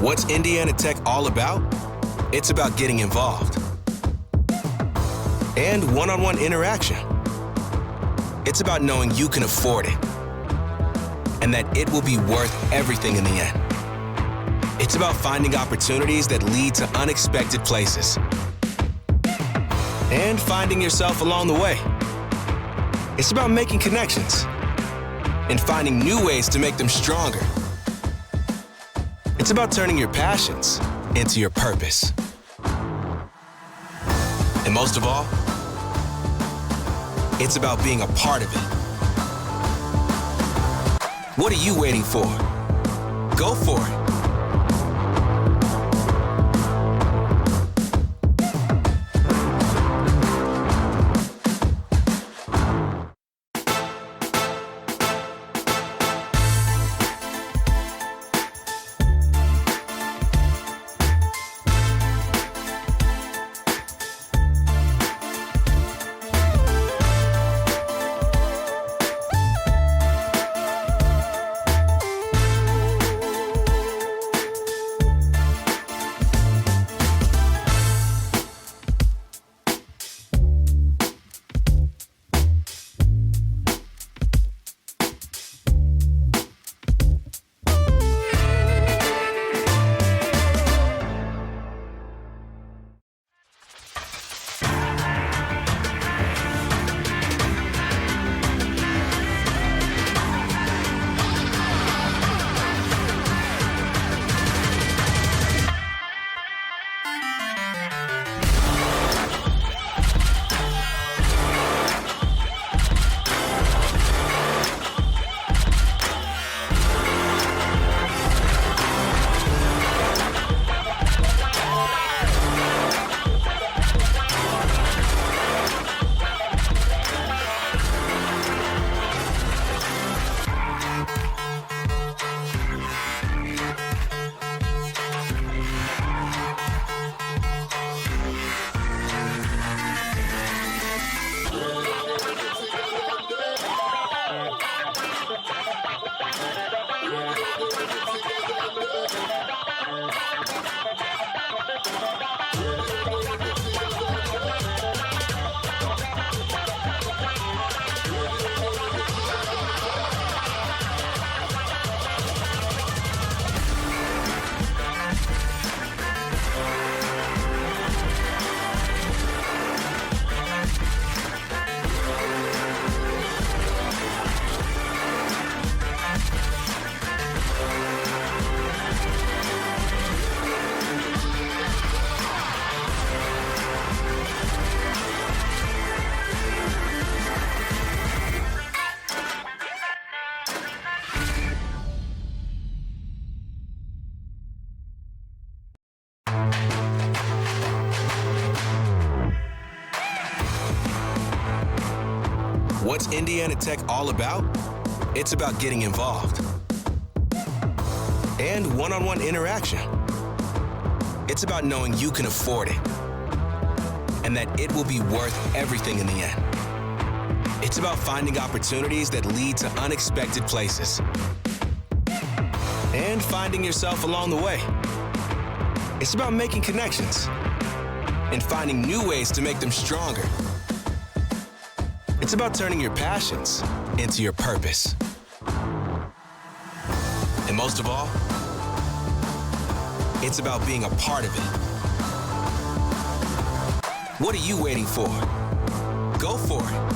What's Indiana Tech all about? It's about getting involved and one-on-one interaction. It's about knowing you can afford it and that it will be worth everything in the end. It's about finding opportunities that lead to unexpected places and finding yourself along the way. It's about making connections and finding new ways to make them stronger. It's about turning your passions into your purpose. And most of all, it's about being a part of it. What are you waiting for? Go for it. What's Indiana Tech all about? It's about getting involved and one-on-one interaction. It's about knowing you can afford it and that it will be worth everything in the end. It's about finding opportunities that lead to unexpected places and finding yourself along the way. It's about making connections and finding new ways to make them stronger. It's about turning your passions into your purpose. And most of all, it's about being a part of it. What are you waiting for? Go for it.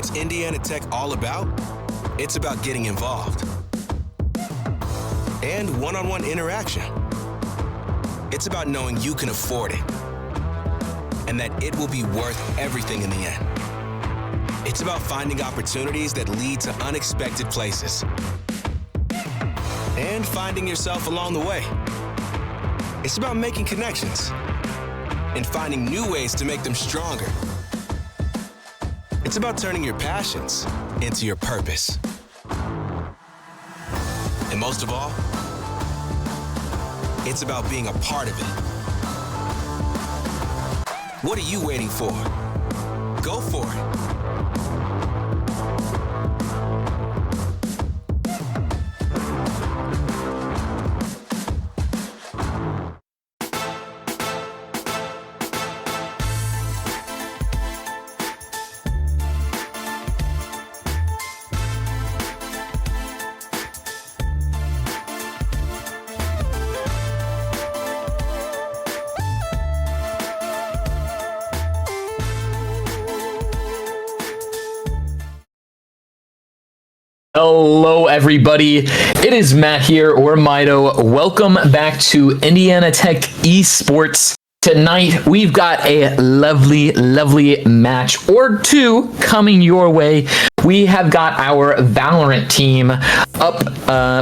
What's Indiana Tech all about? It's about getting involved. And one-on-one interaction. It's about knowing you can afford it and that it will be worth everything in the end. It's about finding opportunities that lead to unexpected places and finding yourself along the way. It's about making connections and finding new ways to make them stronger. It's about turning your passions into your purpose. And most of all, it's about being a part of it. What are you waiting for? Go for it. Hello, everybody. It is Matt here, or Mido. Welcome back to Indiana Tech Esports. Tonight, we've got a lovely match or two coming your way. We have got our Valorant team up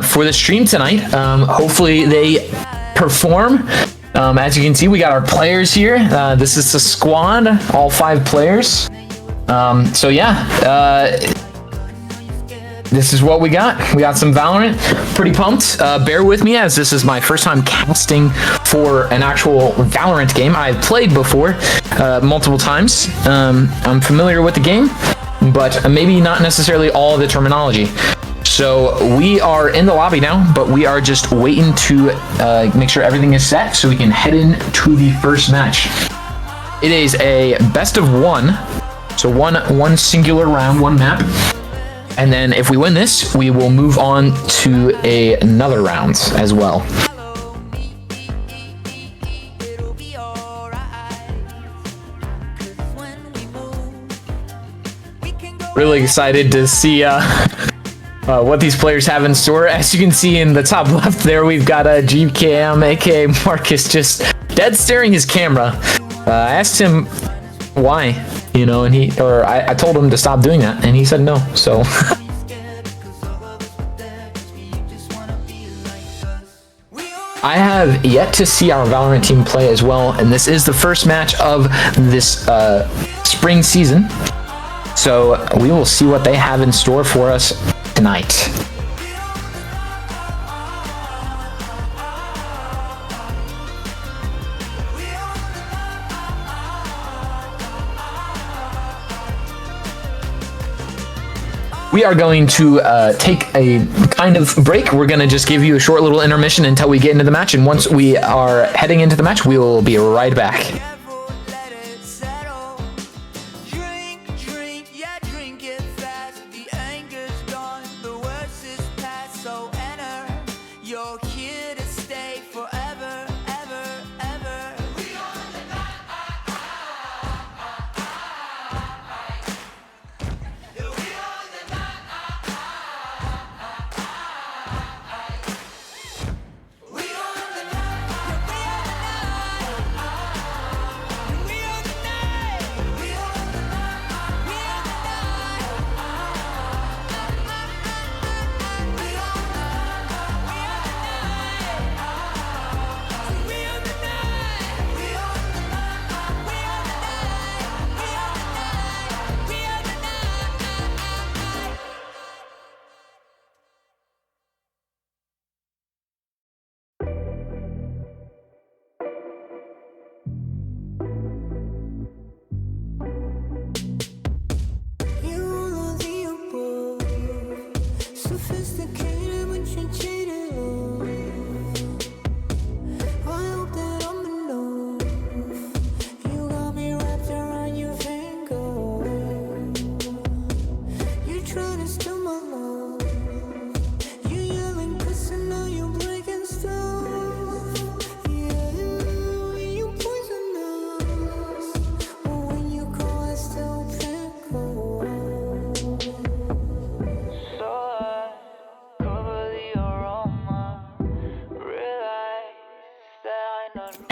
for the stream tonight. Hopefully, they perform. As you can see, we got our players here. This is the squad, all 5 players. So yeah. This is what we got. We got some Valorant. Pretty pumped. Bear with me as this is my first time casting for an actual Valorant game. I've played before multiple times. I'm familiar with the game, but maybe not necessarily all the terminology. So we are in the lobby now, but we are just waiting to make sure everything is set so we can head into the first match. It is a best of 1. So one singular round, 1 map. And then if we win this, we will move on to another round as well. Really excited to see what these players have in store. As you can see in the top left there, we've got a GCam, aka Marcus, just dead staring his camera. I asked him why. You know, and I told him to stop doing that, and he said no, so. I have yet to see our Valorant team play as well, and this is the first match of this spring season. So we will see what they have in store for us tonight. We are going to take a kind of break. We're going to just give you a short little intermission until we get into the match. And once we are heading into the match, we will be right back.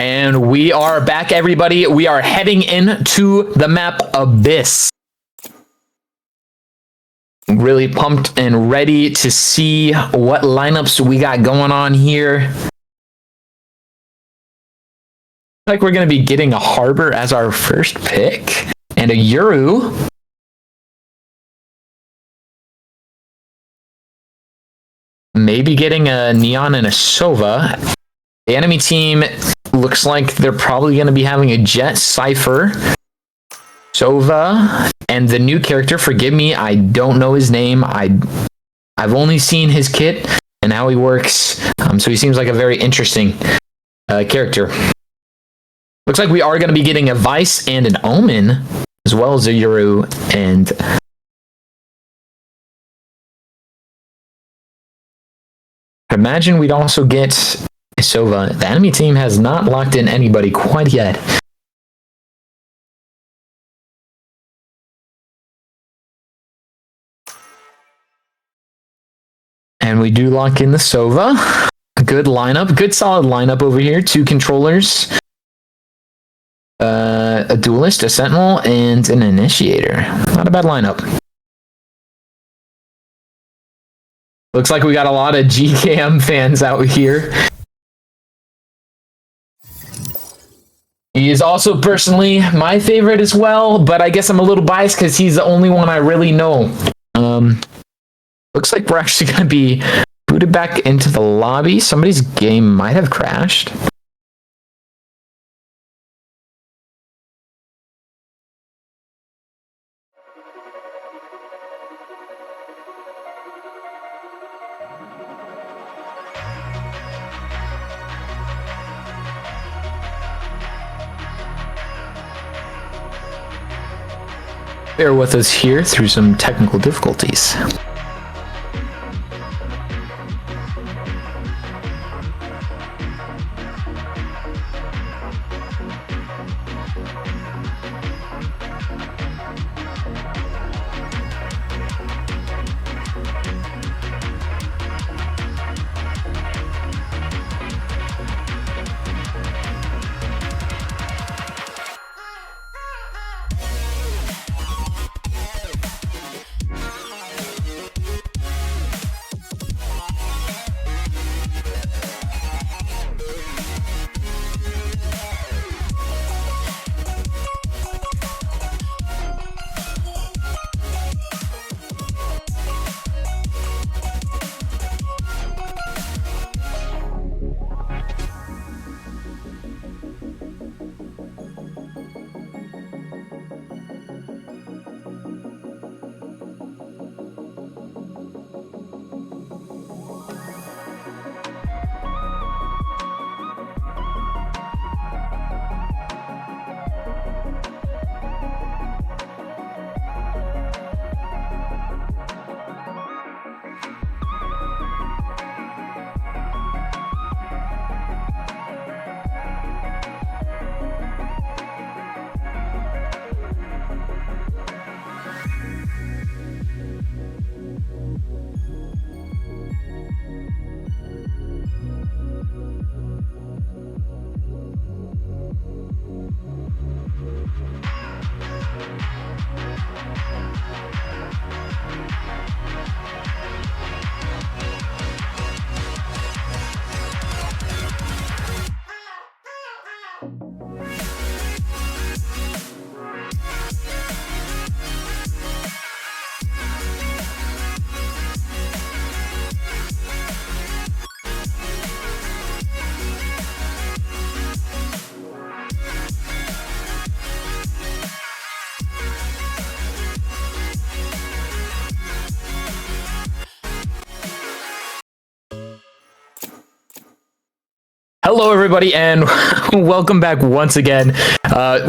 And we are back, everybody. We are heading into the map Abyss. Really pumped and ready to see what lineups we got going on here. Like we're going to be getting a Harbor as our first pick and a Uru. Maybe getting a Neon and a Sova. The enemy team looks like they're probably going to be having a Jet, Cypher, Sova, and the new character, forgive me, I don't know his name. I've only seen his kit and how he works, so he seems like a very interesting character. Looks like we are going to be getting a Vice and an Omen, as well as a Uru, and imagine we'd also get a Sova. The enemy team has not locked in anybody quite yet. And we do lock in the Sova. A good lineup, good solid lineup over here. 2 controllers, a duelist, a sentinel, and an initiator. Not a bad lineup. Looks like we got a lot of GKM fans out here. He is also personally my favorite as well, but I guess I'm a little biased because he's the only one I really know. Looks like we're actually going to be booted back into the lobby. Somebody's game might have crashed. Bear with us here through some technical difficulties. Hello, everybody, and welcome back once again.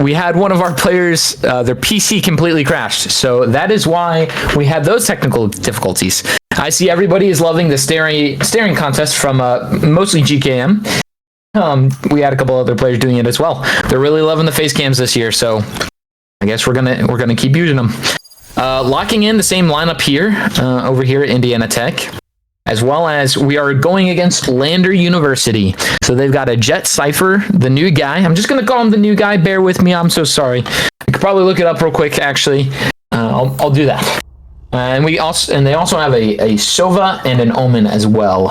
We had one of our players, their PC completely crashed, so that is why we had those technical difficulties. I see everybody is loving the staring contest from mostly GKM. We had a couple other players doing it as well. They're really loving the face cams this year, so I guess we're gonna keep using them. Locking in the same lineup here over here at Indiana Tech. as well as we are going against Lander University. So they've got a Jet Cypher, the new guy. I'm just going to call him the new guy. Bear with me. I'm so sorry. I could probably look it up real quick, actually. I'll do that. And they also have a Sova and an Omen as well.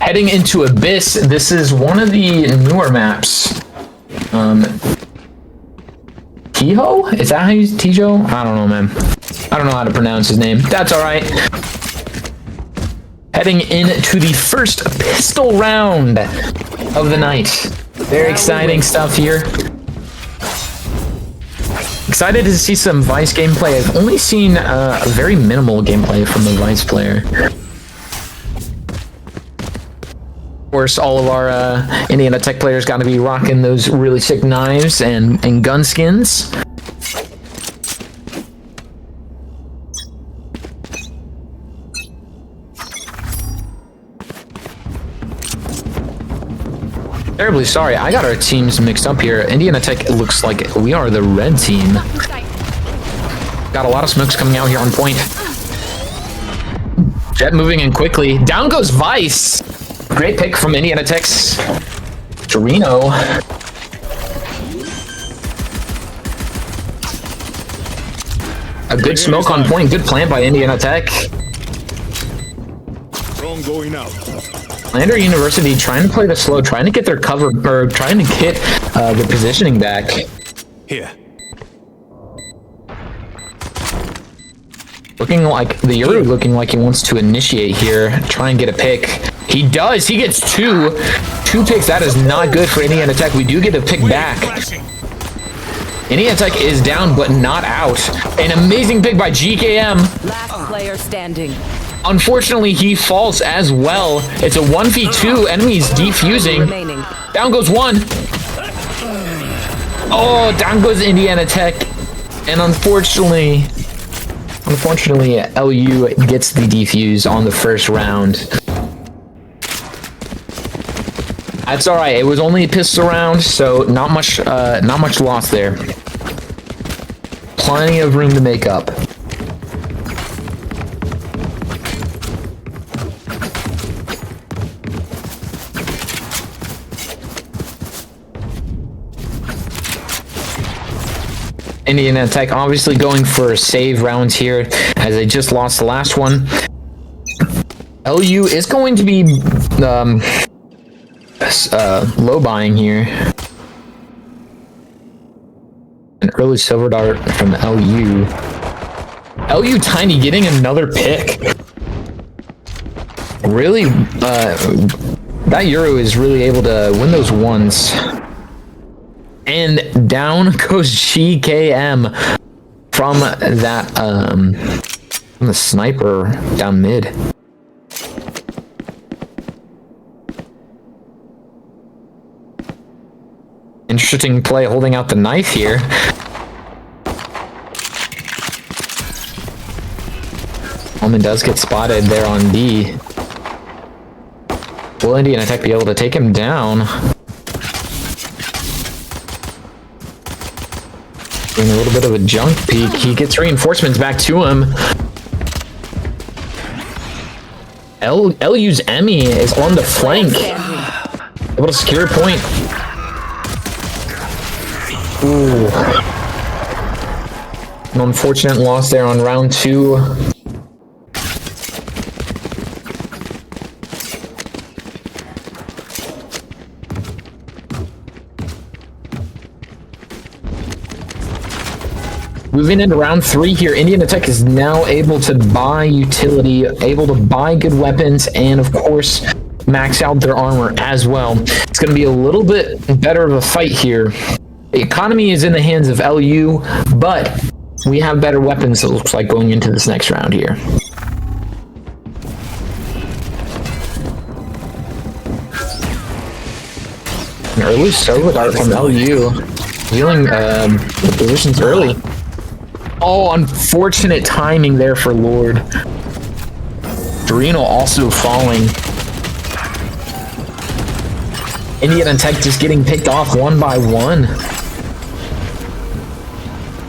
Heading into Abyss, this is one of the newer maps. Tiho? Is that how you Tijo? I don't know, man. I don't know how to pronounce his name. That's all right. Heading into the first pistol round of the night. Very exciting stuff here. Excited to see some Vice gameplay. I've only seen a very minimal gameplay from the Vice player. Of course, all of our Indiana Tech players got to be rocking those really sick knives and gun skins. Terribly sorry, I got our teams mixed up here. Indiana Tech looks like we are the red team. Got a lot of smokes coming out here on point. Jet moving in quickly. Down goes Vice. Great pick from Indiana Tech's Torino. A good smoke on point. Good plant by Indiana Tech. Drone going out. Lander University trying to play the slow, trying to get their cover, or trying to get the positioning back. Here. Looking like the Yoru looking like he wants to initiate here, try and get a pick. He does. He gets two picks. That is not good for Indiana Tech. We do get a pick back. Indiana Tech is down, but not out. An amazing pick by GKM. Last player standing. Unfortunately, he falls as well. It's a 1v2. Enemies defusing. Down goes one. Oh, down goes Indiana Tech. And unfortunately, LU gets the defuse on the first round. That's all right. It was only a pistol round, so not much loss there. Plenty of room to make up. Indiana Tech obviously going for save rounds here as they just lost the last one. LU is going to be low buying here. An early silver dart from LU. LU Tiny getting another pick. Really, that Euro is really able to win those ones. And down goes GKM from that from the sniper down mid. Interesting play holding out the knife here. Omen does get spotted there on D. Will Indiana Tech be able to take him down? Doing a little bit of a junk peek. He gets reinforcements back to him. LU's Emmy is on the flank. Able to secure a point. Ooh. An unfortunate loss there on round 2. Moving into round 3 here, Indiana Tech is now able to buy utility, able to buy good weapons, and of course, max out their armor as well. It's going to be a little bit better of a fight here. The economy is in the hands of LU, but we have better weapons, it looks like, going into this next round here. An early solo dart from LU, dealing the positions early. Oh, unfortunate timing there for Lord. Dorino also falling. Indiana Tech just getting picked off one by one.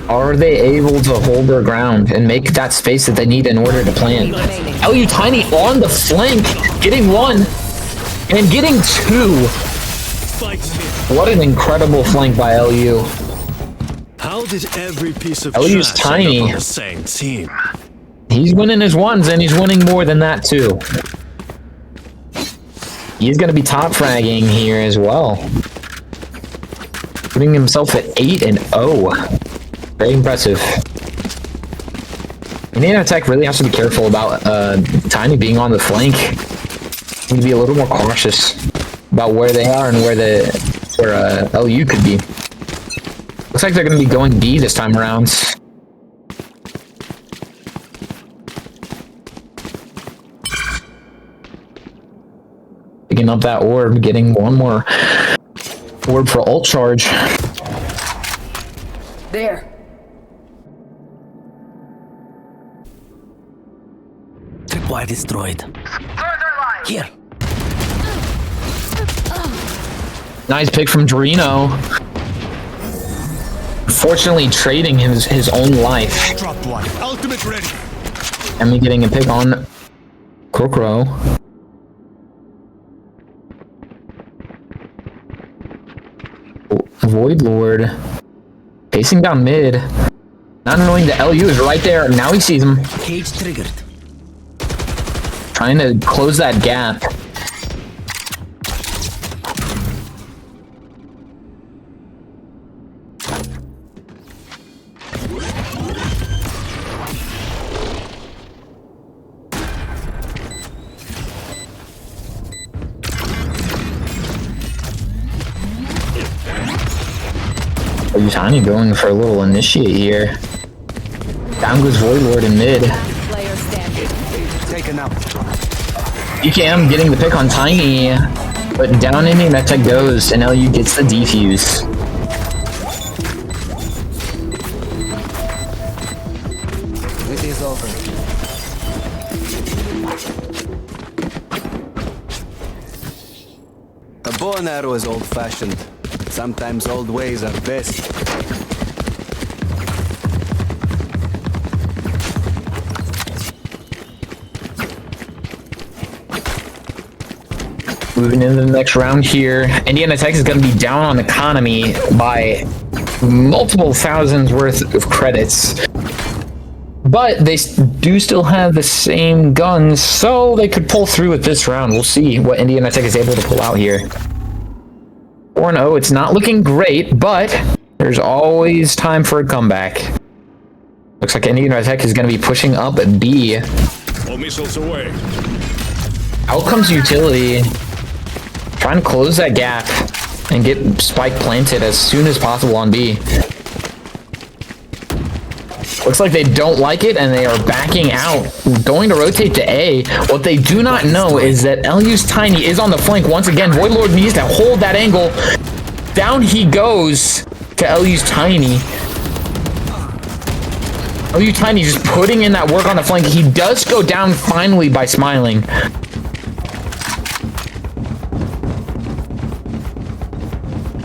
Are they able to hold their ground and make that space that they need in order to plan? LU Tiny on the flank, getting one and getting two. What an incredible flank by LU. How did every piece of LU's trash Tiny. end up on the same team? He's winning his ones and he's winning more than that too. He's going to be top fragging here as well. Putting himself at 8-0. Very impressive. Indiana Tech really has to be careful about Tiny being on the flank. Need to be a little more cautious about where they are and where LU could be. Looks like they're going to be going B this time around. Picking up that orb, getting one more orb for ult charge. There. Tripwire destroyed. Here. Nice pick from Dorino. Unfortunately, trading his own life. Dropped one. Ultimate ready. And me getting a pick on Krokro. Void Lord. Pacing down mid. Not knowing that LU is right there. Now he sees him. Cage triggered. Trying to close that gap. Tiny going for a little initiate here. Down goes Void Lord in mid. Player standing. Taken out. EKM getting the pick on Tiny, but down in that tech goes, and LU gets the defuse. It is over. A bow and arrow is old-fashioned. Sometimes old ways are best. Moving into the next round here, Indiana Tech is going to be down on economy by multiple thousands worth of credits. But they do still have the same guns, so they could pull through with this round. We'll see what Indiana Tech is able to pull out here. 4-0, it's not looking great, but there's always time for a comeback. Looks like Indiana Tech is going to be pushing up B. All missiles away. Out comes Utility. Trying to close that gap and get Spike planted as soon as possible on B. Looks like they don't like it and they are backing out. Going to rotate to A. What they do not know is that LU's Tiny is on the flank once again. Void Lord needs to hold that angle. Down he goes to LU's Tiny. LU Tiny just putting in that work on the flank. He does go down finally by smiling.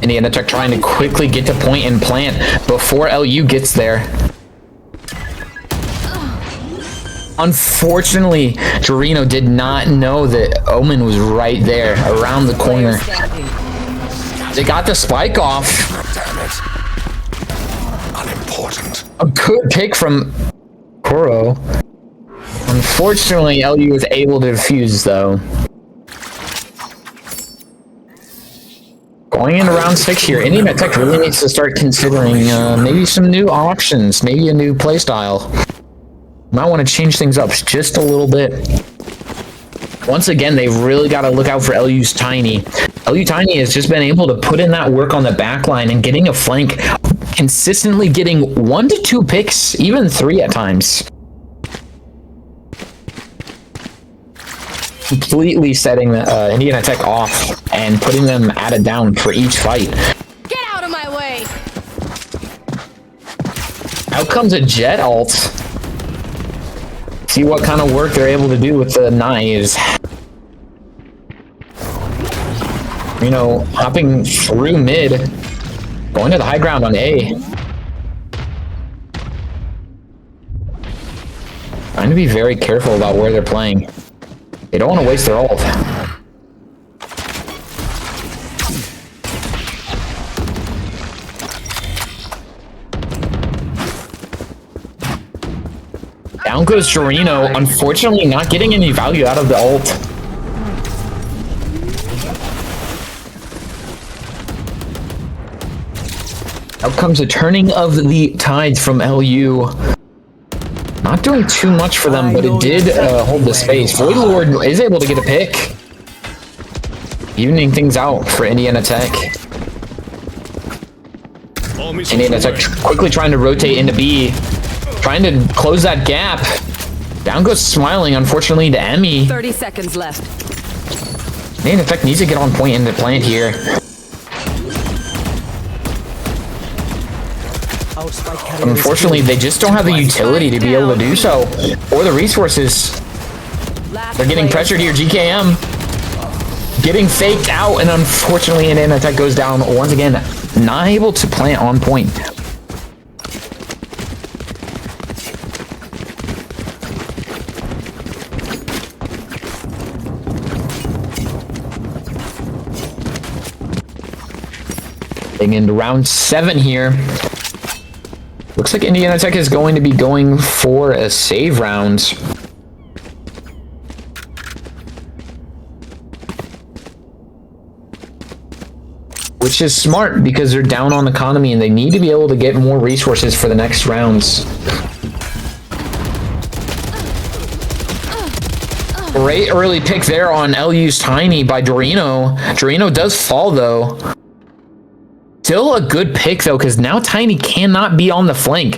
Indiana Tech trying to quickly get to point and plant before LU gets there. Unfortunately, Dorino did not know that Omen was right there, around the corner. They got the spike off. Damn it. Unimportant. A good pick from Koro. Unfortunately, LU was able to defuse, though. Going into round 6 here, Indiana Tech really needs to start considering maybe some new options, maybe a new playstyle. Might want to change things up just a little bit. Once again, they've really got to look out for LU's Tiny. LU Tiny has just been able to put in that work on the back line and getting a flank, consistently getting 1 to 2 picks, even 3 at times. Completely setting Indiana Tech off and putting them at a down for each fight. Get out of my way! Out comes a Jet ult. See what kind of work they're able to do with the knives. You know, hopping through mid, going to the high ground on A. Trying to be very careful about where they're playing. They don't want to waste their ult. Down goes Jorino, unfortunately not getting any value out of the ult. Out comes a turning of the tides from LU. Not doing too much for them, but it did hold the space. Void Lord is able to get a pick. Evening things out for Indiana Tech. Indiana Tech quickly trying to rotate into B. Trying to close that gap. Down goes Smiling, unfortunately, to Emmy. 30 seconds left. Indiana Tech needs to get on point in the plant here. Unfortunately, they just don't have the utility to be able to do so, or the resources. They're getting pressured here. GKM getting faked out, and unfortunately, Indiana Tech goes down once again. Not able to plant on point. Getting into round 7 here. Looks like Indiana Tech is going to be going for a save round. Which is smart because they're down on economy and they need to be able to get more resources for the next rounds. Great early pick there on LU's Tiny by Dorino. Dorino does fall though. Still a good pick though, because now Tiny cannot be on the flank.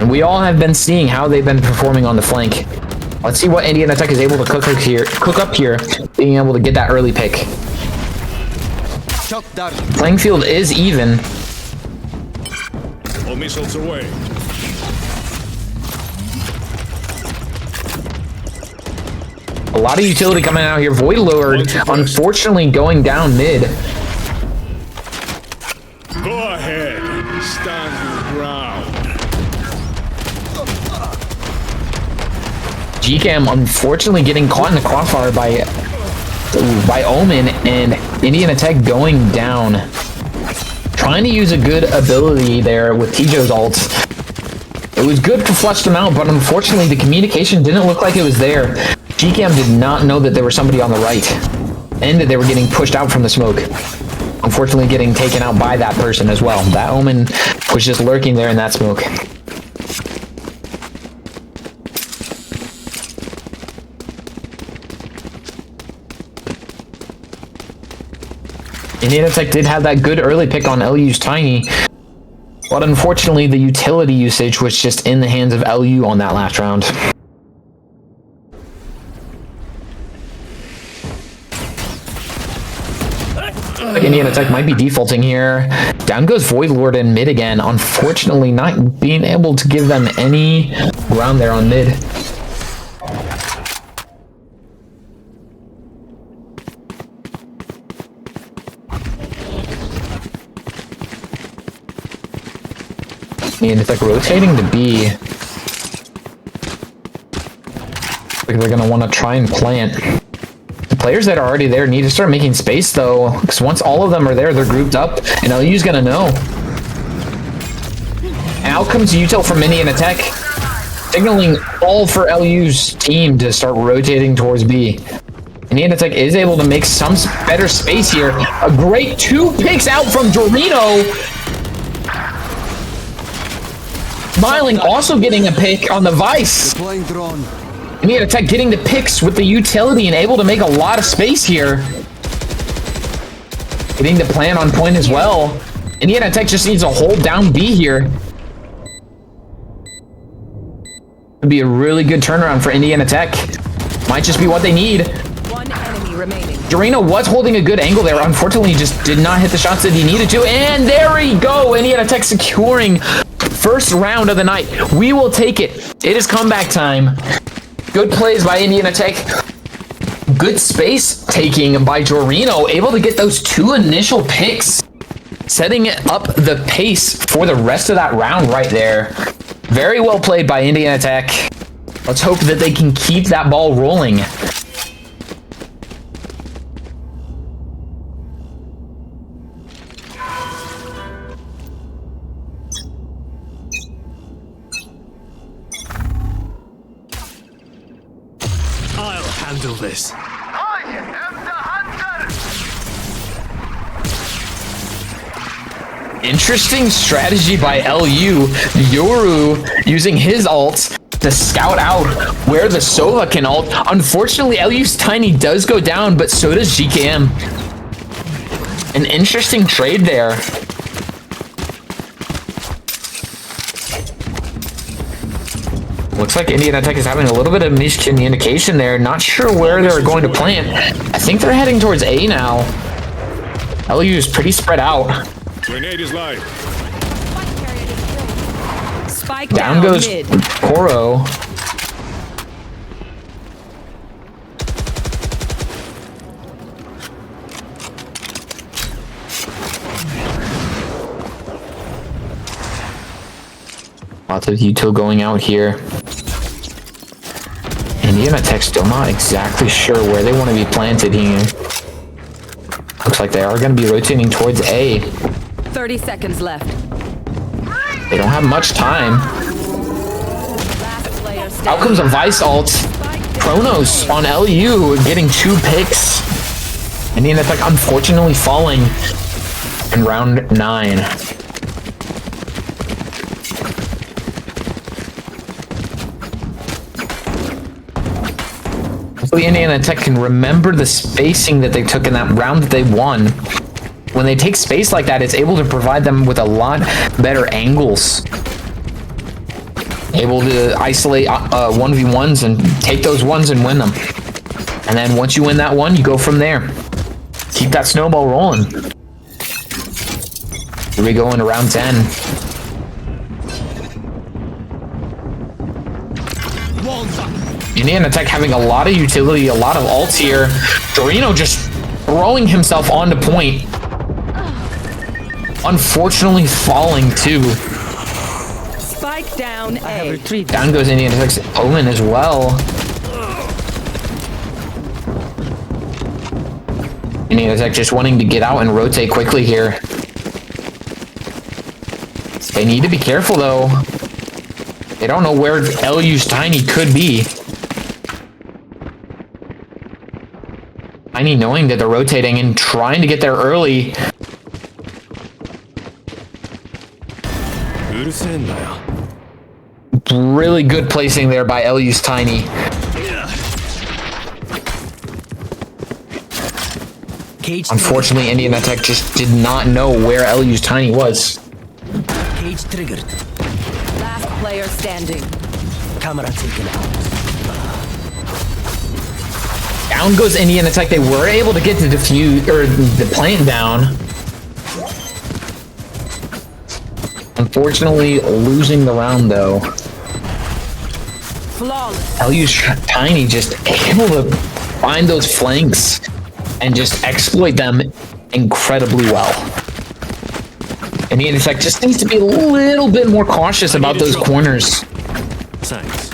And we all have been seeing how they've been performing on the flank. Let's see what Indiana Tech is able to cook up here, being able to get that early pick. Playing field is even. All missiles away. A lot of utility coming out here. Void Lord, unfortunately, going down mid. Go ahead. Stand your ground. GCam unfortunately getting caught in the crossfire by Omen, and Indiana Tech going down. Trying to use a good ability there with Tijo's ult. It was good to flush them out, but unfortunately the communication didn't look like it was there. GCam did not know that there was somebody on the right, and that they were getting pushed out from the smoke. Unfortunately getting taken out by that person as well. That Omen was just lurking there in that smoke. Indiana Tech did have that good early pick on LU's Tiny, but unfortunately the utility usage was just in the hands of LU on that last round. Like Indiana Tech might be defaulting here. Down goes Void Lord in mid again, unfortunately not being able to give them any ground there on mid. And it's like rotating to B. Like they're gonna want to try and plant. The players that are already there need to start making space though, because once all of them are there, they're grouped up, and LU's gonna know. And out comes Util from Indiana Tech, signaling all for LU's team to start rotating towards B. Indiana Tech is able to make some better space here. A great 2 picks out from Dorino. Smiling also getting a pick on the Vice. Indiana Tech getting the picks with the utility and able to make a lot of space here. Getting the plan on point as well. Indiana Tech just needs to hold down B here. Would be a really good turnaround for Indiana Tech. Might just be what they need. One enemy remaining. Dorino was holding a good angle there. Unfortunately, he just did not hit the shots that he needed to. And there we go. Indiana Tech securing first round of the night. We will take it. It is comeback time. Good plays by Indiana Tech. Good space taking by Dorino. Able to get those 2 initial picks. Setting up the pace for the rest of that round right there. Very well played by Indiana Tech. Let's hope that they can keep that ball rolling. I'll handle this. I am the hunter! Interesting strategy by LU. Yoru using his ult to scout out where the Sova can ult. Unfortunately, LU's Tiny does go down, but so does GKM. An interesting trade there. Looks like Indiana Tech is having a little bit of miscommunication there. Not sure where they're going to plant. I think they're heading towards A now. LU is pretty spread out. Grenade is live. Spike Down goes mid. Koro. Lots of util going out here. Indiana Tech still not exactly sure where they want to be planted here. Looks like they are going to be rotating towards A. 30 seconds left. They don't have much time. Last player standing. Out comes a Vice ult. Chronos on LU getting 2 picks. Indiana Tech unfortunately falling in round 9. Hopefully Indiana Tech can remember the spacing that they took in that round that they won. When they take space like that, it's able to provide them with a lot better angles. Able to isolate 1v1s and take those ones and win them. And then once you win that one, you go from there. Keep that snowball rolling. Here we go into round 10. Indiana Tech having a lot of utility, a lot of ults here. Dorino just throwing himself onto point. Unfortunately falling too. Spike down A. Down goes Indiana Tech's Omen as well. Indiana Tech just wanting to get out and rotate quickly here. They need to be careful though. They don't know where LU's Tiny could be. Tiny knowing that they're rotating and trying to get there early. Really good placing there by LU's Tiny. Unfortunately, Indiana Tech just did not know where LU's Tiny was. Cage triggered. Last player standing. Camera taken out. Down goes Indiana Tech. They were able to get the defuse or the plant down. Unfortunately, losing the round though. Flawless. LU's Tiny just able to find those flanks and just exploit them incredibly well. Indiana Tech just needs to be a little bit more cautious about those corners. Thanks.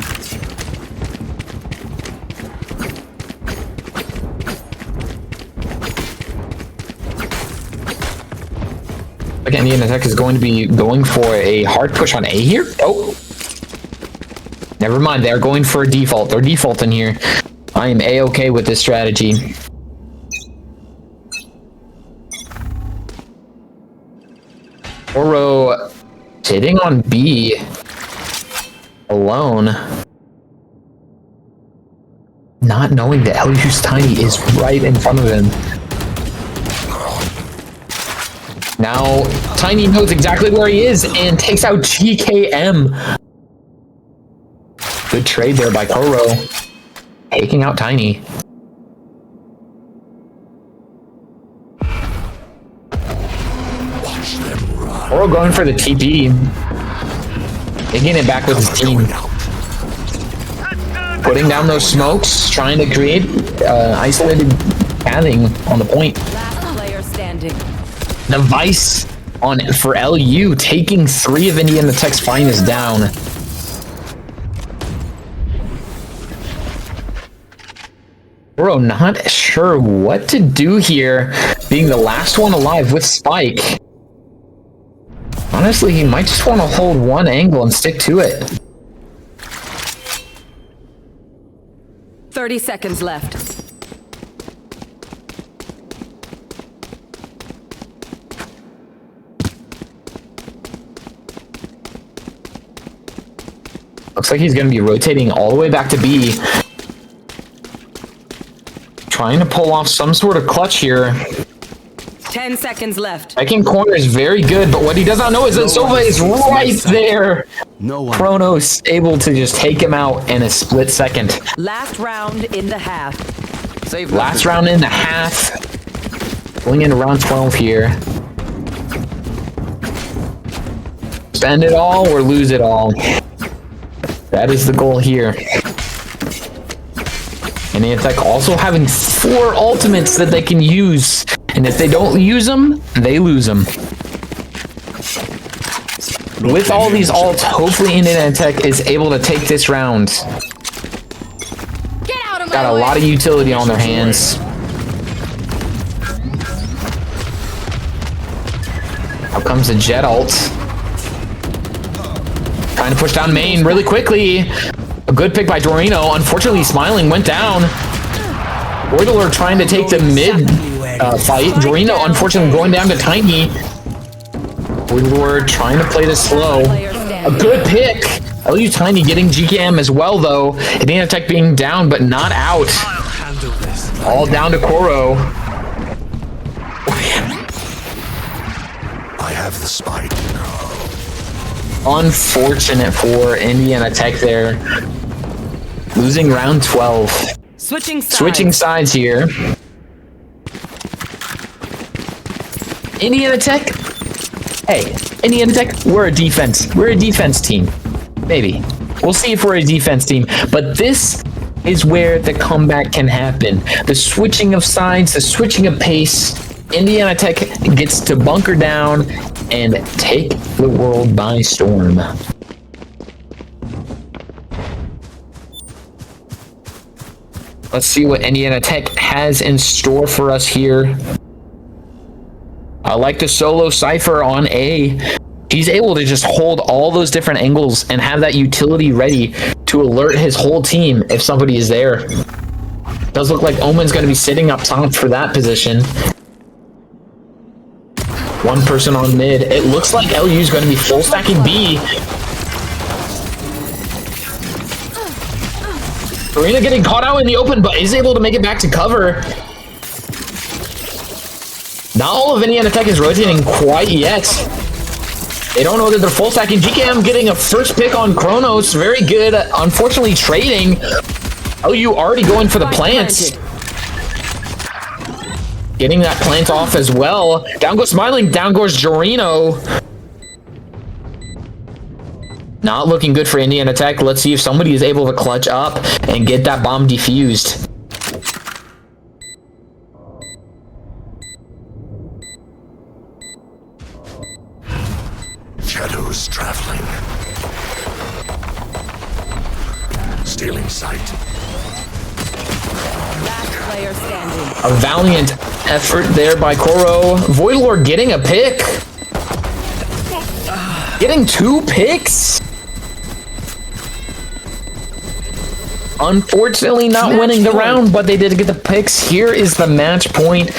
Again, Indiana Tech is going to be going for a hard push on A here. Oh. Never mind, they're going for a default. They're defaulting here. I am A-okay with this strategy. Oro sitting on B alone. Not knowing that LU's Tiny is right in front of him. Now, Tiny knows exactly where he is and takes out GKM. Good trade there by Koro. Taking out Tiny. Koro going for the TP. Taking it back with his team. Putting down those smokes, trying to create isolated pathing on the point. Last player standing. The Vice on for LU, taking 3 of Indiana Tech's finest down. Bro, not sure what to do here, being the last one alive with Spike. Honestly, he might just want to hold one angle and stick to it. 30 seconds left. Looks like he's going to be rotating all the way back to B. Trying to pull off some sort of clutch here. 10 seconds left. Second corner is very good, but what he does not know is that Sova is right there. No one. Kronos able to just take him out in a split second. Last round in the half. Save Last round in the half. Going into round 12 here. Spend it all or lose it all. That is the goal here. And NECC also having 4 ultimates that they can use. And if they don't use them, they lose them. With all these ults, hopefully NECC is able to take this round. Get out of my Got a way. lot of utility on their hands. Now comes the Jet ult. Trying to push down main really quickly. A good pick by Dorino. Unfortunately, Smiling went down. Voidler trying to take the mid fight. Dorino, unfortunately, going down to Tiny. Voidler trying to play this slow. A good pick. LU Tiny getting GKM as well, though. NECC being down, but not out. All down to Koro. I have the spike. Unfortunate for NECC there. Losing round 12. Switching sides. Switching sides here. NECC. Hey, NECC, we're a defense. We're a defense team. Maybe. We'll see if we're a defense team. But this is where the comeback can happen. The switching of sides, the switching of pace. NECC gets to bunker down and take the world by storm. Let's see what NECC has in store for us here. I like the solo Cypher on A. He's able to just hold all those different angles and have that utility ready to alert his whole team if somebody is there. Does look like Omen's going to be sitting up top for that position. One person on mid. It looks like LU is going to be full stacking B. Arena getting caught out in the open, but is able to make it back to cover. Not all of NECC is rotating quite yet. They don't know that they're full stacking. GKM getting a first pick on Kronos. Very good. Unfortunately, trading. LU already going for the plants. Getting that plant off as well. Down goes Smiling. Down goes Jorino. Not looking good for NECC. Let's see if somebody is able to clutch up and get that bomb defused. Shadows traveling. Stealing sight. Last player standing. A valiant effort there by Koro. Voidlord getting a pick. Getting 2 picks. Unfortunately not winning the round, but they did get the picks. Here is the match point.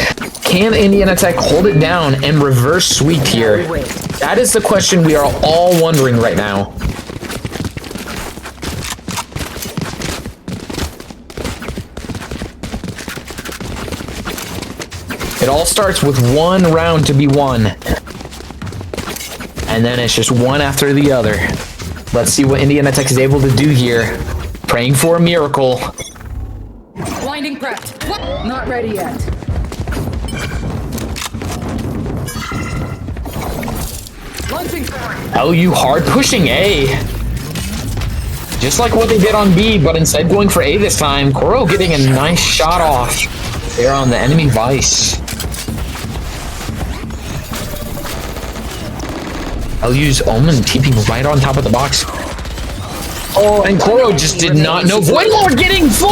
Can NECC hold it down and reverse sweep here? That is the question we are all wondering right now. It all starts with one round to be won. And then it's just one after the other. Let's see what NECC is able to do here. Praying for a miracle. Blinding prepped. Not ready yet. Launching. LU hard pushing A. Just like what they did on B, but instead going for A this time. Koro getting a nice shot off there on the enemy Vice. LU's Omen TPing right on top of the box. Oh, and Koro just did not know. Voidlord getting 4!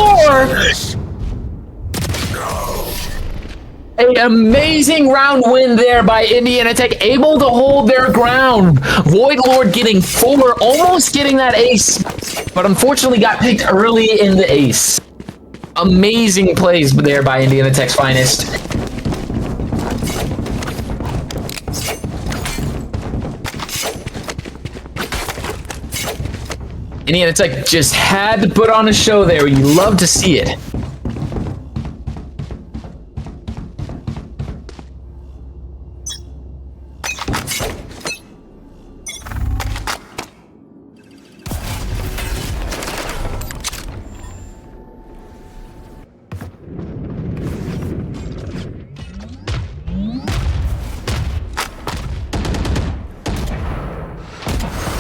An amazing round win there by Indiana Tech, able to hold their ground. Void Lord getting 4, almost getting that ace, but unfortunately got picked early in the ace. Amazing plays there by Indiana Tech's finest. Indiana Tech just had to put on a show there. You love to see it.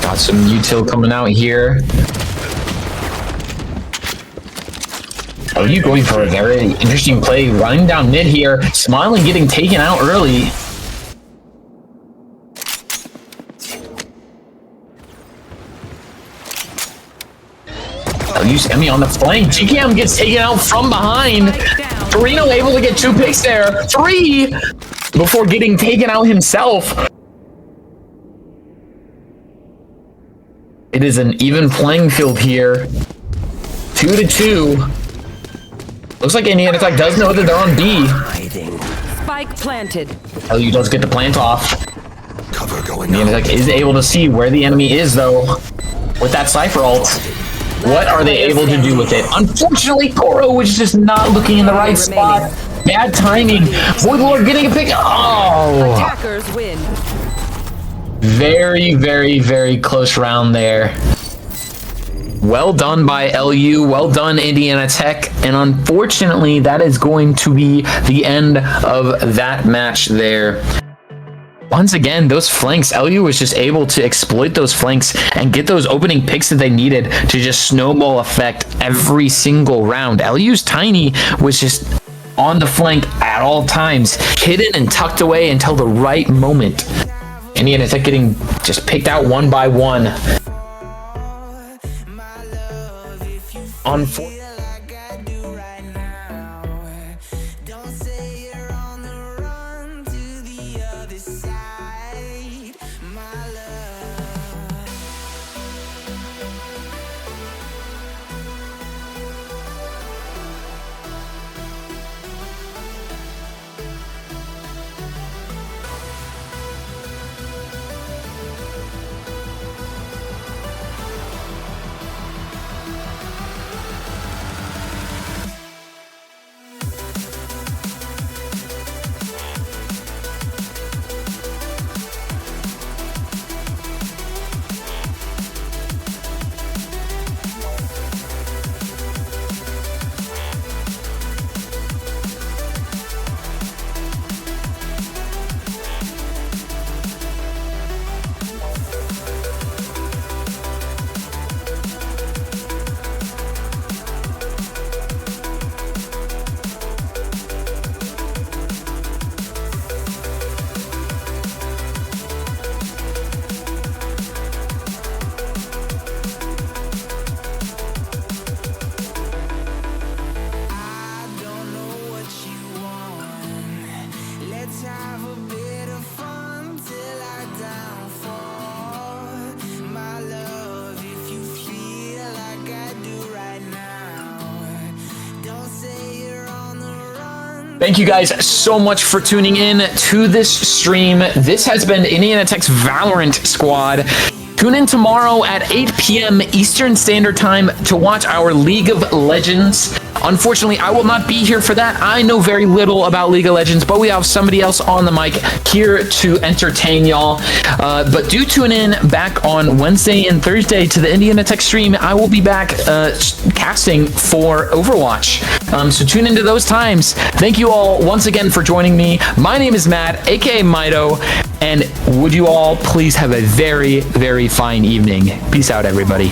Got some util coming out here. Oh, you going for a very interesting play, running down mid here, Smiling getting taken out early. Oh, use Emmy on the flank. GKM gets taken out from behind. Torino able to get 2 picks there. 3 before getting taken out himself. It is an even playing field here. 2-2. Looks like Indiana Tech does know that they're on B. Spike planted. LU does get the plant off. Cover going Indiana out. Tech is able to see where the enemy is, though. With that Cypher ult. What are they able to do with it? Unfortunately, Koro was just not looking in the right spot. Bad timing. Void Lord getting a pick. Oh! Attackers win. Very, very, very close round there. Well done by LU. Well done, Indiana Tech. And unfortunately, that is going to be the end of that match there. Once again, those flanks, LU was just able to exploit those flanks and get those opening picks that they needed to just snowball effect every single round. LU's Tiny was just on the flank at all times, hidden and tucked away until the right moment. Indiana Tech getting just picked out one by one. Thank you guys so much for tuning in to this stream. This has been Indiana Tech's Valorant squad. Tune in tomorrow at 8 p.m. Eastern Standard Time to watch our League of Legends. Unfortunately, I will not be here for that. I know very little about League of Legends, but we have somebody else on the mic here to entertain y'all. But do tune in back on Wednesday and Thursday to the Indiana Tech stream. I will be back casting for Overwatch. So tune into those times. Thank you all once again for joining me. My name is Matt, aka Mido, and would you all please have a very, very fine evening. Peace out, everybody.